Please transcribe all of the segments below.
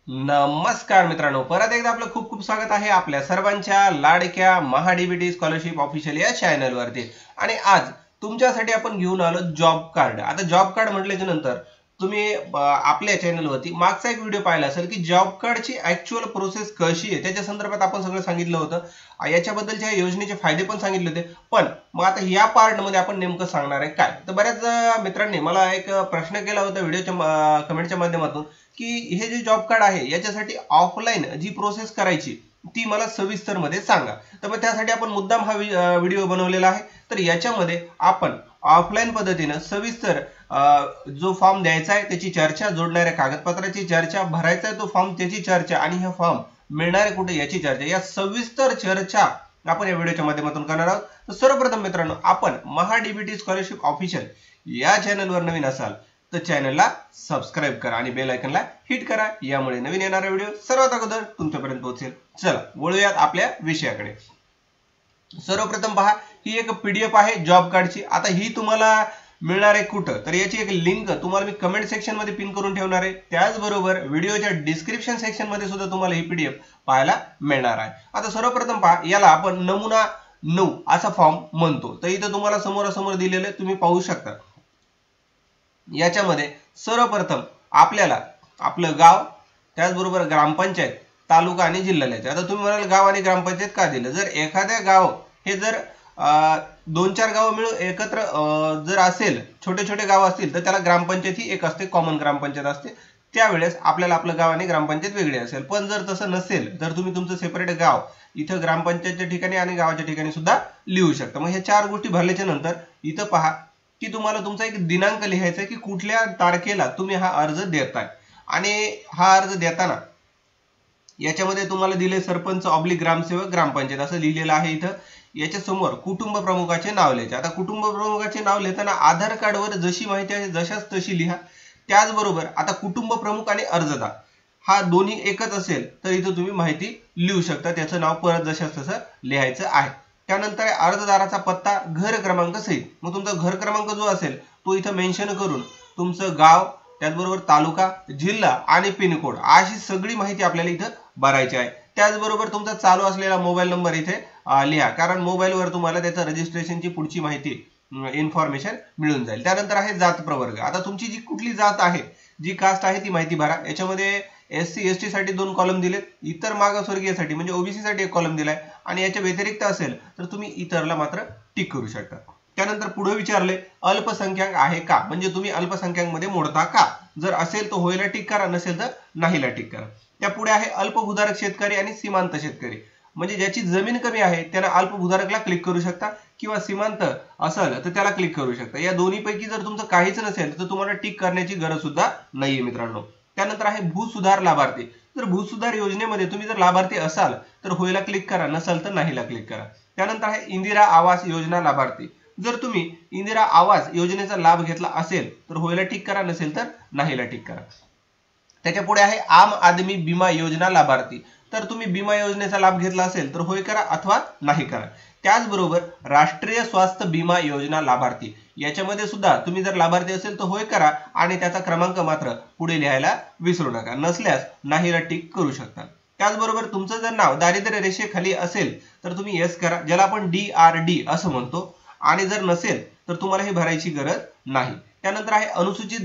नमस्कार मित्रांनो, परत एकदा आपलं खूप खूप स्वागत आहे आपल्या सर्वांच्या लाडक्या महाडीबीटी स्कॉलरशिप ऑफिशियल या चॅनलवरती। आणि आज तुमच्यासाठी आपण घेऊन आलो जॉब कार्ड। आता जॉब कार्ड म्हटल्याच्या नंतर तुम्ही आपल्या चॅनलवरती मागचा एक व्हिडिओ पाहिला असेल की जॉब कार्डची ऍक्च्युअल प्रोसेस कशी आहे त्याच्या संदर्भात आपण सगळं सांगितलं होतं। याच्याबद्दलच्या योजनेचे फायदे पण सांगितले होते। पण मग आता या पार्ट मध्ये आपण नेमकं सांगणार आहे काय, तर बऱ्याच मित्रांनी मला एक प्रश्न केला होता व्हिडिओच्या कमेंटच्या माध्यमातून की हे जे जॉब कार्ड आहे याच्यासाठी ऑफलाईन जी प्रोसेस करायची ती मला सविस्तर मध्ये सांगा। तर मग त्यासाठी आपण मुद्दाम हा व्हिडिओ बनवलेला आहे। तर याच्यामध्ये आपण ऑफलाईन पद्धतीने सविस्तर जो फॉर्म द्यायचा आहे त्याची चर्चा, जोडणाऱ्या कागदपत्राची चर्चा, भरायचा आहे तो फॉर्म त्याची चर्चा आणि हा फॉर्म मिळणार कुठे याची चर्चा, या सविस्तर चर्चा आपण या व्हिडिओच्या माध्यमातून करणार आहोत। तर सर्वप्रथम मित्रांनो, आपण महाडीबीटी स्कॉलरशिप ऑफिशियल या चॅनलवर नवीन असाल तर चॅनलला सबस्क्राइब करा आणि बेल आयकनला हिट करा, यामुळे नवीन येणारा व्हिडिओ सर्वात अगोदर तुमच्यापर्यंत पोहोचेल। चला वळूयात आपल्या विषयाकडे। सर्वप्रथम पहा, ही एक पीडीएफ आहे जॉब कार्डची। आता ही तुम्हाला मिळणार आहे कुठं, तर याची एक लिंक तुम्हाला मी कमेंट सेक्शन मध्ये पिन करून ठेवणार आहे। त्याचबरोबर व्हिडिओच्या डिस्क्रिप्शन सेक्शन मध्ये सुद्धा तुम्हाला ही पीडीएफ पाहायला मिळणार आहे। आता सर्वप्रथम पहा, याला आपण नमुना 9 असा फॉर्म म्हणतो। तर इथं तुम्हाला समोरासमोर दिलेले तुम्ही पाहू शकता। याच्यामध्ये सर्वप्रथम आपल्याला आपलं गाव, त्याचबरोबर ग्रामपंचायत, तालुका आणि जिल्हा लिहायचा। आता तुम्ही म्हणाल गाव आणि ग्रामपंचायत का दिलं, जर एखाद्या गाव हे जर 2-4 गाव मिळून एकत्र जर असेल, छोटे छोटे गाव असतील तर त्याला ग्रामपंचायत ही एक असते, कॉमन ग्रामपंचायत असते। त्यावेळेस आपल्याला आपलं गाव आणि ग्रामपंचायत वेगळी असेल। पण जर तसं नसेल तर तुम्ही तुमचं सेपरेट गाव इथं ग्रामपंचायतच्या ठिकाणी आणि गावाच्या ठिकाणी सुद्धा लिहू शकता। मग हे 4 गोष्टी भरल्याच्या नंतर इथं पहा की तुम्हाला तुमचा एक दिनांक लिहायचा आहे की कुठल्या तारखेला तुम्ही हा अर्ज देताय। आणि हा अर्ज देताना याच्यामध्ये तुम्हाला दिले सरपंच ऑब्लिक ग्रामसेवक ग्रामपंचायत असं लिहिलेलं आहे। इथं याच्या समोर कुटुंब प्रमुखाचे नाव लिहायचे। आता कुटुंब प्रमुखाचे नाव लिहिताना आधार कार्डवर जशी माहिती आहे जशाच तशी लिहा। त्याचबरोबर आता कुटुंब प्रमुख आणि अर्जदार हा दोन्ही एकच असेल तर इथं तुम्ही माहिती लिहू शकता, त्याचं नाव परत जशाच तसं लिहायचं आहे। त्यानंतर अर्जदाराचा पत्ता घर क्रमांक सहित, मग तुमचा घर क्रमांक जो असेल तो इथं मेन्शन करून तुमचं गाव, त्याचबरोबर तालुका, जिल्हा आणि पिनकोड अशी सगळी माहिती आपल्याला इथं भरायची आहे। त्याचबरोबर तुमचा चालू असलेला मोबाईल नंबर इथे लिहा, कारण मोबाईलवर तुम्हाला त्याचं रजिस्ट्रेशनची पुढची माहिती इन्फॉर्मेशन मिळून जाईल। त्यानंतर आहे जात प्रवर्ग। आता तुमची जी कुठली जात आहे, जी कास्ट आहे ती माहिती भरा। याच्यामध्ये एससी एसटी साठी 2 कॉलम दिलेत, इतर मागासवर्गीयसाठी म्हणजे ओबीसी साठी 1 कॉलम दिलाय आणि याच्या व्यतिरिक्त असेल तर तुम्ही इतरला मात्र टिक करू शकता। त्यानंतर पुढे विचारले अल्पसंख्याक आहे का, म्हणजे तुम्ही अल्पसंख्याक मोडता का, जर असेल तर होयला टिक करा, नसेल तर नाहीला टिक करा। त्या पुढे आहे अल्पभूधारक शेतकरी आणि सीमांत शेतकरी, म्हणजे ज्याची जमीन कमी आहे त्याला अल्पभूधारकला क्लिक करू शकता किंवा सीमांत असेल तर त्याला क्लिक करू शकता। या दोन्हीपैकी जर तुमचं काहीच नसेल तर तुम्हाला टिक करण्याची गरज सुद्धा नाहीये मित्रांनो। त्यानंतर आहे भूसुधार लाभार्थी। जर भूसुधार योजनेमध्ये तुम्ही जर लाभार्थी असाल तर होयला क्लिक करा, नसाल तर नाहीला क्लिक करा। त्यानंतर आहे इंदिरा आवास योजना लाभार्थी। जर तुम्ही इंदिरा आवास योजनेचा लाभ घेतला असेल तर होयला टिक करा, नसेल तर नाहीला टिक करा। त्याच्या पुढे आहे आम आदमी विमा योजना लाभार्थी। तर तुम्ही विमा योजनेचा लाभ घेतला असेल तर होय करा अथवा नाही करा। त्याचबरोबर राष्ट्रीय स्वास्थ्य विमा योजना लाभार्थी, याच्यामध्ये सुद्धा तुम्ही जर लाभार्थी असेल तर होय करा आणि त्याचा क्रमांक मात्र पुढे लिहायला विसरू नका, नसल्यास नाहीला टिक करू शकता। त्याचबरोबर तुमचं जर नाव दारिद्र्य रेषेखाली असेल तर तुम्ही येस करा, ज्याला आपण DRD असं म्हणतो, आणि जर नसेल तर तुम्हाला हे भरायची गरज नाही। त्यानंतर आहे अनुसूचित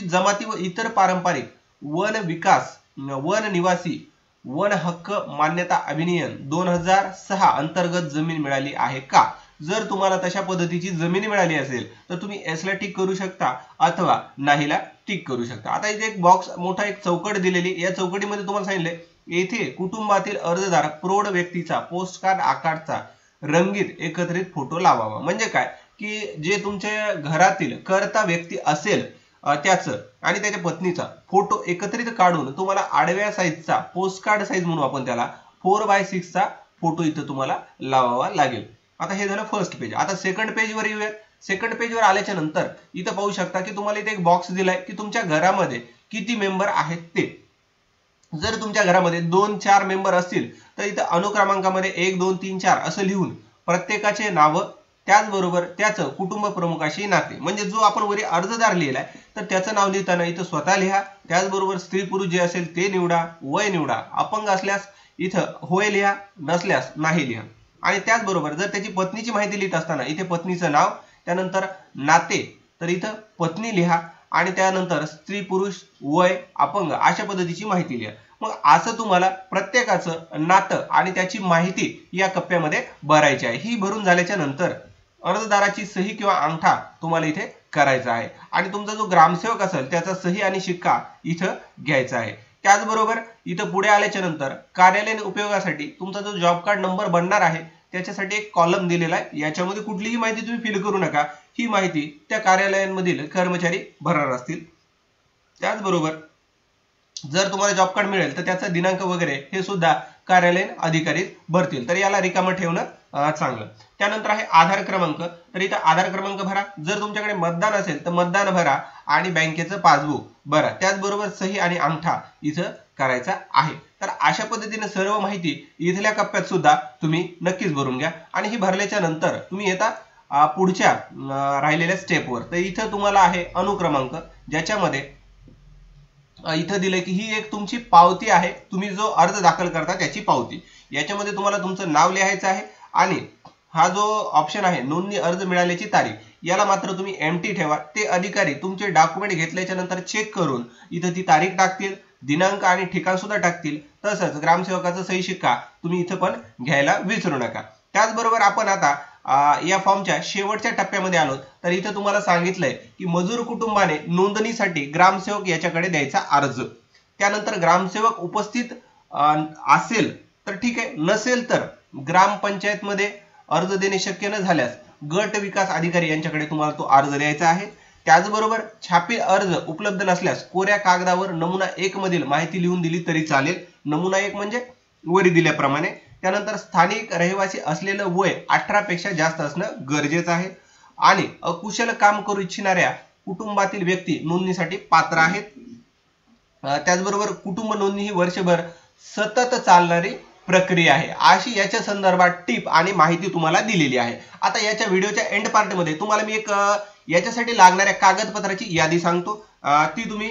जमाती व इतर पारंपरिक वन विकास वन निवासी वन हक्क मान्यता अधिनियम 2006 अंतर्गत जमीन मिळाली आहे का। जर तुम्हाला तशा पद्धतीची जमीन मिळाली असेल तर तुम्ही एस ला टिक करू शकता अथवा नाहीला टिक करू शकता। आता इथे एक बॉक्स मोठा एक चौकट दिलेली, या चौकटीमध्ये तुम्हाला सांगितले येथे कुटुंबातील अर्जदार प्रौढ व्यक्तीचा पोस्टकार्ड आकारचा रंगीत एकत्रित फोटो लावावा। म्हणजे काय की जे तुमच्या घरातील कर्ता व्यक्ती असेल त्याचं आणि त्याच्या पत्नीचा फोटो एकत्रित काढून तुम्हाला आडव्या साईजचा पोस्टकार्ड साईज म्हणून आपण त्याला 4x6 चा फोटो इथं तुम्हाला लावावा लागेल। आता हे झालं फर्स्ट पेज। आता सेकंड पेज वर येऊयात। सेकंड पेज वर आल्याच्या नंतर इथं पाहू शकता की तुम्हाला इथे एक बॉक्स दिलाय की तुमच्या घरामध्ये किती मेंबर आहेत ते। जर तुमच्या घरामध्ये 2-4 मेंबर असतील तर इथं अनुक्रमांकामध्ये 1 2 3 4 असं लिहून प्रत्येकाचे नाव त्याचबरोबर त्याचं कुटुंब प्रमुखाशी नाते, म्हणजे जो आपण वरी अर्जदार लिहिलाय तर त्याचं नाव लिहिताना इथं स्वतः लिहा, त्याचबरोबर स्त्री पुरुष जे असेल ते निवडा, वय निवडा, अपंग असल्यास इथं होय लिहा, नसल्यास नाही लिहा. आणि त्याचबरोबर जर त्याची पत्नीची माहिती लिहित असताना इथे पत्नीचं नाव, त्यानंतर नाते तर इथं पत्नी लिहा, आणि त्यानंतर स्त्री पुरुष वय अपंग अशा पद्धतीची माहिती लिहा. मग असं तुम्हाला प्रत्येकाचं नातं आणि त्याची माहिती या कप्प्यामध्ये भरायची आहे. ही भरून झाल्याच्या नंतर अर्जदाराची सही किंवा अंगठा तुम्हाला इथे करायचा आहे, आणि तुमचा जो ग्रामसेवक असेल त्याचा सही आणि शिक्का इथं घ्यायचा आहे. त्याचबरोबर इथं पुढे आल्याच्या नंतर कार्यालयीन उपयोगासाठी तुमचा जो जॉब कार्ड नंबर बनणार आहे त्याच्यासाठी एक कॉलम दिलेला आहे. याच्यामध्ये कुठलीही माहिती तुम्ही फिल करू नका, ही माहिती त्या कार्यालयांमधील कर्मचारी भरणार असतील. त्याचबरोबर जर तुम्हाला जॉब कार्ड मिळेल तर त्याचा दिनांक वगैरे हे सुद्धा कार्यालयीन अधिकारी भरतील, तर याला रिकामं ठेवणं चांगलं. त्यानंतर आहे आधार क्रमांक, तर इथं आधार क्रमांक भरा. जर तुमच्याकडे मतदान असेल तर मतदान भरा आणि बँकेचं पासबुक भरा. त्याचबरोबर सही आणि अंगठा इथं करायचा आहे. तर अशा पद्धतीने सर्व माहिती इथल्या कप्प्यात सुद्धा तुम्ही नक्कीच भरून घ्या. आणि ही भरल्याच्या नंतर तुम्ही येता पुढच्या राहिलेल्या स्टेपवर. तर इथं तुम्हाला आहे अनुक्रमांक, ज्याच्यामध्ये इथं दिलंय की ही एक तुमची पावती आहे, तुम्ही जो अर्ज दाखल करता त्याची पावती. याच्यामध्ये तुम्हाला तुमचं नाव लिहायचं आहे, आणि हा जो ऑप्शन आहे नोंदणी अर्ज मिळाल्याची तारीख, याला मात्र तुम्ही एम्प्टी ठेवा. ते अधिकारी तुमचे डॉक्युमेंट घेतल्याच्या नंतर चेक करून इथं ती तारीख टाकतील, दिनांक आणि ठिकाण सुद्धा टाकतील. तसंच ग्रामसेवकाचा सही शिक्का तुम्ही इथं पण घ्यायला विसरू नका. त्याचबरोबर आपण आता या फॉर्मच्या शेवटच्या टप्प्यामध्ये आलो. तर इथं तुम्हाला सांगितलंय की मजूर कुटुंबाने नोंदणीसाठी ग्रामसेवक याच्याकडे द्यायचा अर्ज. त्यानंतर ग्रामसेवक उपस्थित असेल तर ठीक आहे, नसेल तर ग्रामपंचायत मध्ये अर्ज देणे शक्य न झाल्यास गट विकास अधिकारी यांच्याकडे तुम्हाला तो अर्ज द्यायचा आहे. त्याचबरोबर छापील अर्ज उपलब्ध नसल्यास कोऱ्या कागदावर नमुना 1 मधील माहिती लिहून दिली तरी चालेल. नमुना 1 म्हणजे वरी दिल्याप्रमाणे. त्यानंतर स्थानिक रहिवासी असलेलं वय 18 पेक्षा जास्त असणं गरजेचं आहे, आणि अकुशल काम करू इच्छिणाऱ्या कुटुंबातील व्यक्ती नोंदणीसाठी पात्र आहेत. त्याचबरोबर कुटुंब नोंदणी ही वर्षभर सतत चालणारी प्रक्रिया आहे, अशी याच्या संदर्भात टीप आणि माहिती तुम्हाला दिलेली आहे. आता याच्या व्हिडिओच्या एंड पार्ट मध्ये तुम्हाला मी एक याच्यासाठी लागणाऱ्या कागदपत्राची यादी सांगतो, ती तुम्ही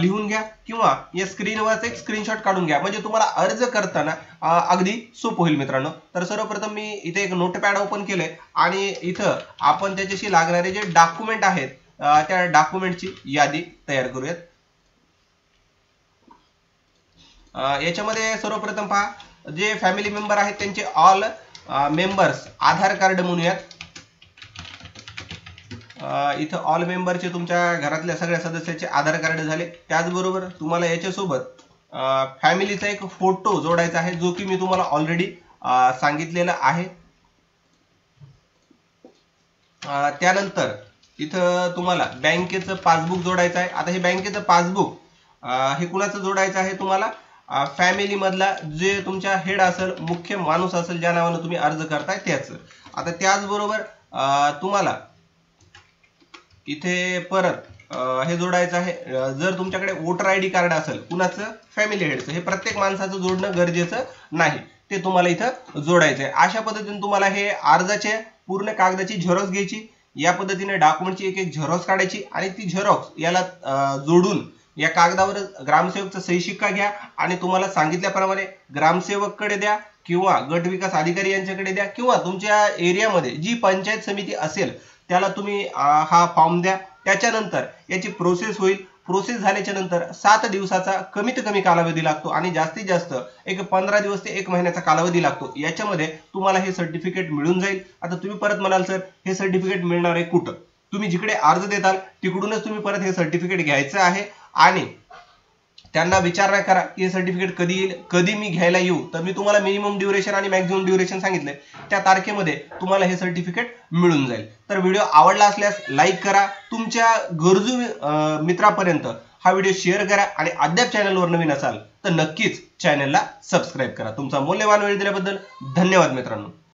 लिहून घ्या किंवा या स्क्रीनवर एक स्क्रीनशॉट काढून घ्या, म्हणजे तुम्हाला अर्ज करताना अगदी सोपं होईल मित्रांनो. तर सर्वप्रथम मी इथे एक नोटपॅड ओपन केलंय, आणि इथं आपण त्याच्याशी लागणारे जे डॉक्युमेंट आहेत त्या डॉक्युमेंटची यादी तयार करूयात. याच्यामध्ये सर्वप्रथम पहा, जे फॅमिली मेंबर आहेत त्यांचे ऑल मेंबर्स आधार कार्ड म्हणूयात. इथं ऑल मेंबरचे तुमच्या घरातल्या सगळ्या सदस्याचे आधार कार्ड झाले. त्याचबरोबर तुम्हाला याच्यासोबत फॅमिलीचा एक फोटो जोडायचा आहे, जो की मी तुम्हाला ऑलरेडी सांगितलेला आहे. त्यानंतर इथं तुम्हाला बँकेचं पासबुक जोडायचं आहे. आता हे बँकेचं पासबुक हे कुणाचं जोडायचं आहे तुम्हाला, फॅमिली मधला जे तुमच्या हेड असेल, मुख्य माणूस असेल, ज्या नावाने तुम्ही अर्ज करताय त्याचं. आता त्याचबरोबर तुम्हाला इथे परत हे जोडायचं आहे, जर तुमच्याकडे वोटर आयडी कार्ड असेल कुणाचं, फॅमिली हेडचं, हे प्रत्येक माणसाचं जोडणं गरजेचं नाही, ते तुम्हाला इथं जोडायचं आहे. अशा पद्धतीने तुम्हाला हे अर्जाचे पूर्ण कागदाची झेरॉक्स घ्यायची, या पद्धतीने डॉक्युमेंटची एक झेरॉक्स काढायची, आणि ती झेरॉक्स याला जोडून या कागदावर ग्रामसेवकचा सही शिक्का घ्या, आणि तुम्हाला सांगितल्याप्रमाणे ग्रामसेवक कडे द्या किंवा गट विकास अधिकारी यांच्याकडे द्या, किंवा तुमच्या एरियामध्ये जी पंचायत समिती असेल त्याला तुम्ही हा फॉर्म द्या. त्याच्यानंतर याची प्रोसेस होईल. प्रोसेस झाल्याच्या नंतर 7 दिवसाचा कमीत कमी कालावधी लागतो, आणि जास्तीत जास्त एक 15 दिवस ते 1 महिन्याचा कालावधी लागतो. याच्यामध्ये तुम्हाला हे सर्टिफिकेट मिळून जाईल. आता तुम्ही परत म्हणाल सर हे सर्टिफिकेट मिळणार आहे कुठं, तुम्ही जिकडे अर्ज देताल तिकडूनच तुम्ही परत हे सर्टिफिकेट घ्यायचं आहे, आणि त्यांना विचारणा करा की हे सर्टिफिकेट कधी येईल, कधी मी घ्यायला येऊ. तर मी तुम्हाला मिनिमम ड्युरेशन आणि मॅक्झिमम ड्युरेशन सांगितलंय, त्या तारखेमध्ये तुम्हाला हे सर्टिफिकेट मिळून जाईल. तर व्हिडिओ आवडला असल्यास लाईक करा, तुमच्या गरजू मित्रापर्यंत हा व्हिडिओ शेअर करा, आणि अद्याप चॅनलवर नवीन असाल तर नक्कीच चॅनलला सबस्क्राईब करा. तुमचा मूल्यवान वेळ दिल्याबद्दल धन्यवाद मित्रांनो.